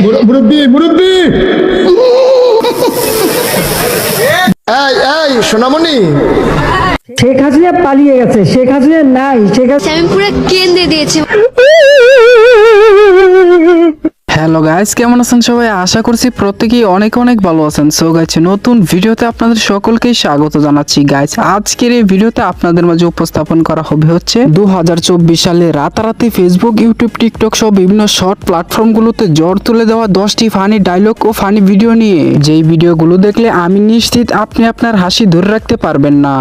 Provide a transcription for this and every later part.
মুরব্বি মুরব্বি এই সোনামণি, শেখ হাসিনা পালিয়ে গেছে, শেখ হাসিনা নাই, শেখ হাসিনা আমি পুরো কেন্দ্রে দিয়েছি। হ্যালো গাইস, কেমন আছেন সবাই? আশা করছি প্রত্যেকেই অনেক অনেক ভালো আছেন। সো গাইস, নতুন ভিডিওতে আপনাদের সকলকেই স্বাগত জানাচ্ছি। গাইস, আজকের এই ভিডিওতে আপনাদের মাঝে উপস্থাপন করা হবে হচ্ছে 2024 সালে রাতারাতি ফেসবুক, ইউটিউব, টিকটক সহ বিভিন্ন শর্ট প্ল্যাটফর্মগুলোতে জ্বর তুলে দেওয়া 10টি ফানি ডায়লগ ও ফানি ভিডিও নিয়ে, যেই ভিডিওগুলো দেখলে আমি নিশ্চিত আপনি আপনার হাসি ধরে রাখতে পারবেন না।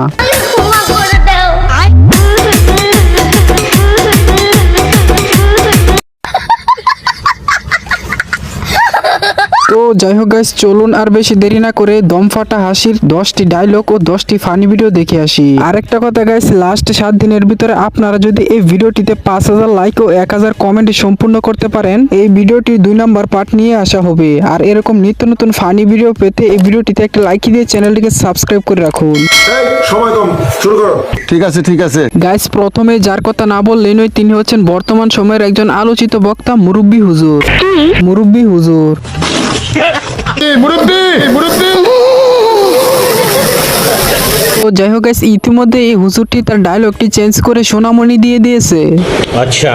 তো যাই হোক গাইস, চলুন আর বেশি দেরি না করে দমফাটা হাসির 10টি ডায়লগ ও 10টি ফানি ভিডিও দেখে আসি। আরেকটা কথা গাইস, লাস্ট 7 দিনের ভিতরে আপনারা যদি এই ভিডিওটিতে 5000 লাইক ও 1000 কমেন্ট সম্পূর্ণ করতে পারেন, এই ভিডিওটি 2 নাম্বার পার্ট নিয়ে আসা হবে। আর এরকম নিত্য নতুন ফানি ভিডিও পেতে এই ভিডিওটিতে একটা লাইক দিয়ে চ্যানেলটিকে সাবস্ক্রাইব করে রাখুন। সময় কম, শুরু করো। ঠিক আছে গাইস, প্রথমে যার কথা না বললেই নয়, তিনি হচ্ছেন বর্তমান সময়ের একজন আলোচিত বক্তা মুরব্বি হুজুর। মুরব্বি হুজুর তো যাই হোক গাইস, ইতিমধ্যে এই হুজুরটি তার ডায়লগটি চেঞ্জ করে সোনামণি দিয়ে দিয়েছে। আচ্ছা,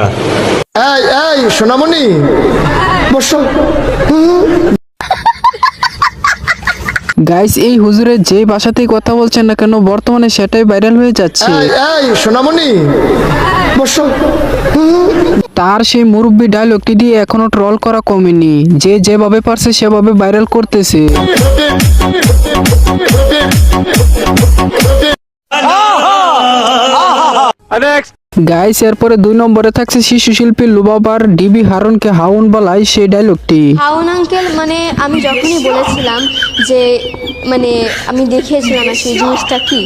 এই সোনামণি বসো। গাইস, এই হুজুরের যে ভাষাতেই কথা বলছেন না কেন, বর্তমানে সেটাই ভাইরাল হয়ে যাচ্ছে। এই সোনামণি বসো। তার সেই মুরব্বি ডায়লগটি দিয়ে এখনো ট্রল করা কমেনি। যে যেভাবে পারছে সেভাবে ভাইরাল করতেছে। গাইস, এরপরে 2 নম্বরে থাকছে শিশু শিল্পী লুবাবার ডিবি হারুনকে হাউন বলাই সেই ডায়লগটি। হাউন আঙ্কেল মানে আমি যখনই বলেছিলাম যে মানে আমি দেখিয়েছিলাম না সেই জিনিসটা কি,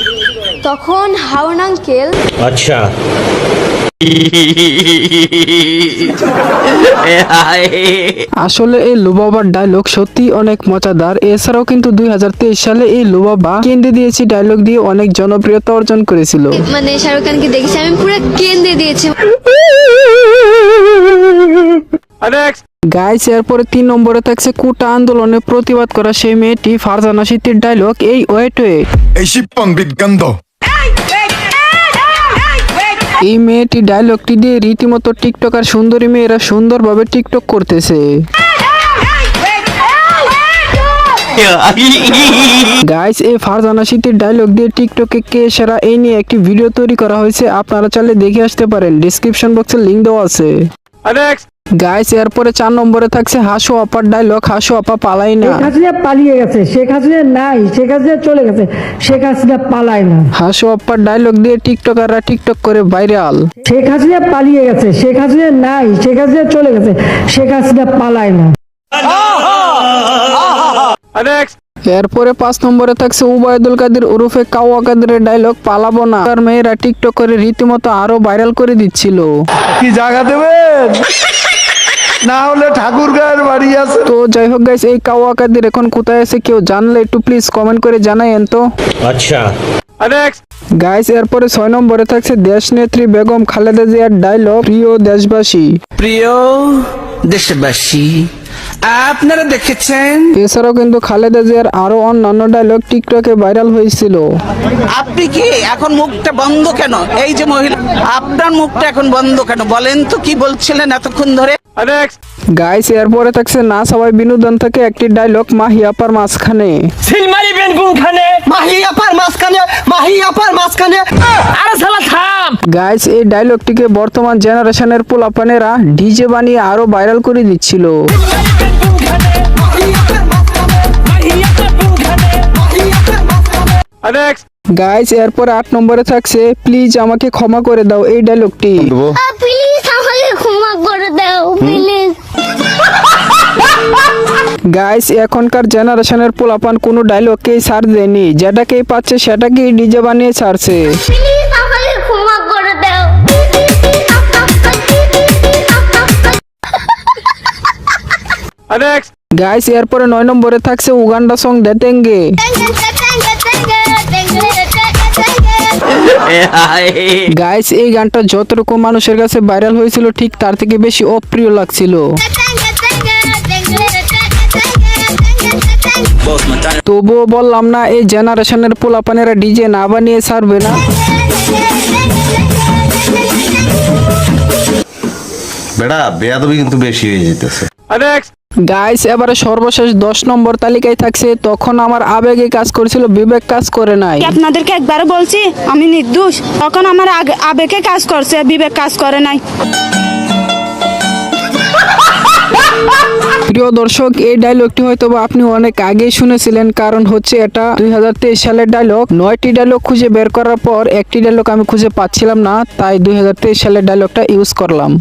তখন হাউন আঙ্কেল আচ্ছা, আসলে এই লুবাবার ডায়লগ সত্যি অনেক মজাদার। এছাড়াও কিন্তু 2023 সালে এই লুবাবা কেন্দ্রে দিয়েছি ডায়লগ দিয়ে অনেক জনপ্রিয়তা অর্জন করেছিল। মানে শাহরুখ খানকে দেখেছি, আমি পুরো কেন্দ্রে দিয়েছি। গাইস, এরপরে 3 নম্বরে থাকছে কোটা আন্দোলনে প্রতিবাদ করা সেই মেয়েটি ফারজানা সিদ্দির ডায়লগ এই ওয়েট ওয়েট। এই মেয়েটি ডায়লগটি দিয়ে রীতিমতো টিকটকার সুন্দরী মেয়েরা সুন্দরভাবে টিকটক করতেছে। গাইস, এই ফারজানা সিদ্দির ডায়লগ দিয়ে টিকটকে কে সেরা এই নিয়ে একটি ভিডিও তৈরি করা হয়েছে, আপনারা চাইলে দেখে আসতে পারেন, ডেসক্রিপশন বক্সে লিংক দেওয়া আছে। গাইস, এরপরে 4 নম্বরে থাকছে হাসু আপার ডায়লগ হাসু আপা পালাই না। শেখ হাসিনা পালিয়ে গেছে, শেখ হাসিনা নাই, শেখ হাসিনা চলে গেছে, শেখ হাসিনা পালায় না। হাসু আপার ডায়লগ দিয়ে টিকটকাররা টিকটক করে ভাইরাল। শেখ হাসিনা পালিয়ে গেছে, শেখ হাসিনা নাই, শেখ হাসিনা চলে গেছে, শেখ হাসিনা পালায় না। এরপরে 5 নম্বরে থাকছে উবায়দুল কাদের ওরফে কাওয়া কাদেরের ডায়লগ পালাবো না। আর মেয়েরা টিকটক করে রীতিমতো আরো ভাইরাল করে দিচ্ছিল। কি জায়গা দেবেন না হলে ঠাকুর গায়ের বাড়ি আছে। তো যাই হোক গাইস, এই কাওয়া কাদের এখন কোথায় আছে কেউ জানলে একটু প্লিজ কমেন্ট করে জানাইয়েন তো। আচ্ছা, গাইস, এরপরে 6 নম্বরে থাকছে দেশ নেত্রী বেগম খালেদা জিয়ার ডায়লগ প্রিয় দেশবাসী। প্রিয় দেশবাসী, আপনারা দেখেছেন এছাড়াও কিন্তু খালেদা জিয়ার আরো অন্যান্য ডায়লগ টিকটকে ভাইরাল হয়েছিল। আপনি কি এখন মুখটা বন্ধ কেন? এই যে মহিলা, আপনার মুখটা এখন বন্ধ কেন বলেন তো, কি বলছিলেন এতক্ষণ ধরে? গাইস, এরপরে থাকছে না সবাই বিনোদন থেকে একটি ডায়লগ মাহি আপার মাঝখানে। গাইস, এই ডায়লগটিকে বর্তমান জেনারেশনের পোলাপানেরা ডিজে বানিয়ে আরো ভাইরাল করে দিচ্ছিল। গাইস, এরপরে 8 নম্বরে থাকছে প্লিজ আমাকে ক্ষমা করে দাও এই ডায়লগটি। প্লিজ আমাকে ক্ষমা করে দাও প্লিজ। গাইস, এখনকার জেনারেশনের পোলাপান কোনো ডায়লগকেই ছাড় দেয়নি, যেটাকেই পাচ্ছে সেটাকেই ডিজে বানিয়ে ছাড়ছে। প্লিজ আমাকে ক্ষমা করে দাও। গাইস, এরপরে 9 নম্বরে থাকছে উগান্ডা সং দেতেঙ্গে। গাইস, এই গানটা যতটুকু মানুষের কাছে ভাইরাল হয়েছিল ঠিক তার থেকে বেশি অপ্রিয় লাগছিল। তবুও বললাম না এই জেনারেশনের পোলাপানেরা ডিজে না বানিয়ে ছাড়বে না। বেড়া বেয়াদবি কিন্তু বেশি হয়ে যেতেছে। গাইস এবারে সর্বশেষ 10 নম্বর তালিকায় থাকছে তখন আমার আবেগে কাজ করেছিল, বিবেক কাজ করে নাই। আপনাদেরকে একবার বলছি আমি নির্দোষ, তখন আমার আবেগে কাজ করছে, বিবেক কাজ করে নাই। প্রিয় দর্শক, এই ডায়লগটি হয়তো বা আপনি অনেক আগেই শুনেছিলেন, কারণ হচ্ছে এটা 2023 সালের ডায়লগ। 9টি ডায়লগ খুঁজে বের করার পর একটি ডায়লগ আমি খুঁজে পাচ্ছিলাম না, তাই 2023 সালের ডায়লগটা ইউজ করলাম।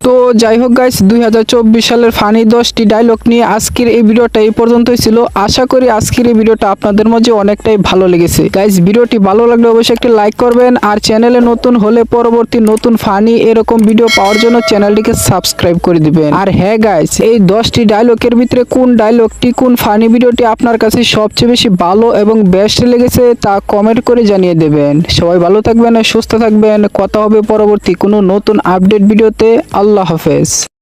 তো যাই হোক গাইস, 2024 সালের ফানি 10টি ডায়লগ নিয়ে আজকের এই ভিডিওটা এই পর্যন্তই ছিল। আশা করি আজকের এই ভিডিওটা আপনাদের মাঝে অনেকটাই ভালো লেগেছে। গাইস ভিডিওটি ভালো লাগলে অবশ্যই একটি লাইক করবেন, আর চ্যানেলে নতুন হলে পরবর্তী নতুন ফানি এরকম ভিডিও পাওয়ার জন্য চ্যানেলটিকে সাবস্ক্রাইব করে দিবেন। আর হ্যাঁ গাইস, এই 10টি ডায়লগের ভিতরে কোন ডায়লগটি, কোন ফানি ভিডিওটি আপনার কাছে সবচেয়ে বেশি ভালো এবং বেস্ট লেগেছে তা কমেন্ট করে জানিয়ে দেবেন। সবাই ভালো থাকবেন, সুস্থ থাকবেন। কথা হবে পরবর্তী কোনো নতুন আপডেট ভিডিওতে। আল্লাহ হাফেজ।